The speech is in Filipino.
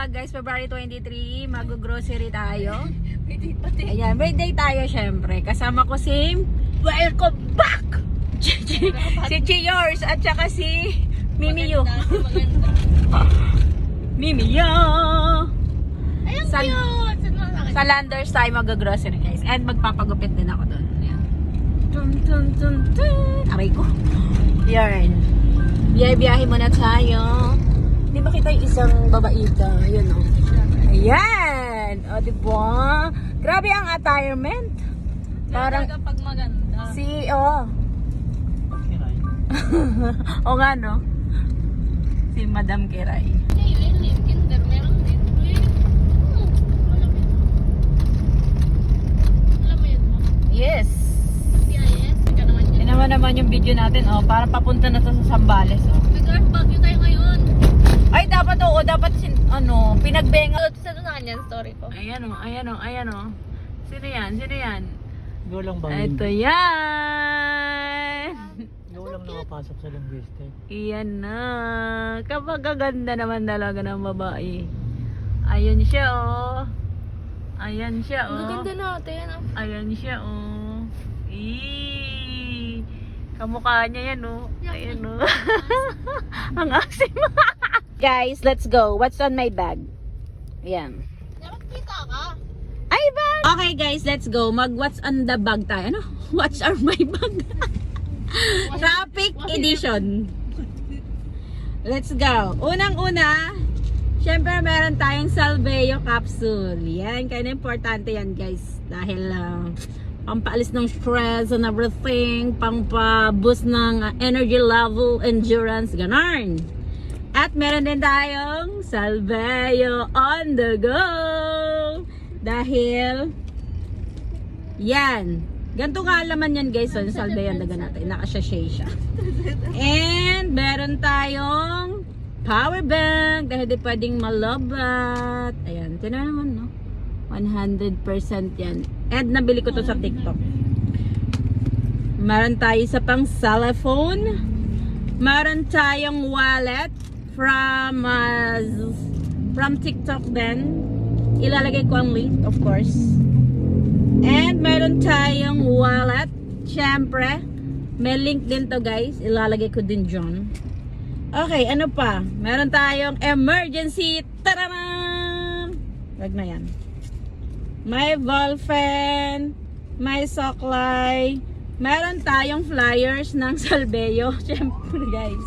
vlog guys, February 23, mag-grocery tayo. Ayan, birthday tayo syempre. Kasama ko si welcome back! Si Cheers at saka si Mimiyo. Mimiyo! Ayun, cute! Sa Landers tayo mag-grocery guys. And magpapagupit din ako doon. Ayan. Tum tum tum tum. Aray ko. Yan. Biyahe-biyahe muna tayo. Di ba kita yung isang babaita? Ayun o. Ayan! O diba? Grabe ang attirement. Parang kapag maganda. CEO. O nga no? Si Madam Kiray. Kinder, meron din. Alam mo yun mo? Yes. CIS, ka naman yun. Tinawa naman yung video natin, oh, para papunta na to sa Zambales, oh. Nag-art bagyo tayo ngayon. Ay, dapat, oo, dapat, pinagbenga. Sa doon yan, story ko. Ayan, oh, ayan, oh, ayan, oh. Sino yan? Sino yan? Ikaw lang ba? Ito yan. Ikaw lang nakapasok sa linguistic. Iyan na. Kapagaganda naman talaga ng babae. Ayan siya, oh. Ayan siya, oh. Ang gaganda natin. Ayan siya, oh. Eee. Kamukha niya yan, oh. Ayan, oh. Ang asim. Guys, let's go. What's on my bag? Ayan. Dapat kita ka. Ay, bag! Okay, guys, let's go. What's on the bag tayo? Ano? What's on my bag? Traffic edition. Let's go. Unang-una, syempre meron tayong Salveo capsule. Yan, kaya importante yan, guys. Dahil pampaalis ng stress and everything, pampa-boost ng energy level, endurance, ganun. At meron din tayong Salveo on the go. Dahil, yan. Ganito nga laman yan guys, so Salveo on the go natin. Naka-sachet siya. And, meron tayong power bank. Dahil di pwedeng malabat. Ayan, tinan naman no. 100% yan. And nabili ko to sa TikTok. Meron tayo sa pang cellphone. Meron tayong wallet from TikTok din. Ilalagay ko ang link, of course. And meron tayong wallet. Syempre, may link din to guys. Ilalagay ko din dyan. Okay, ano pa? Meron tayong emergency. Tararam! Wag na yan. May ballpen. May suklay. Meron tayong flyers ng Salveo. Syempre guys.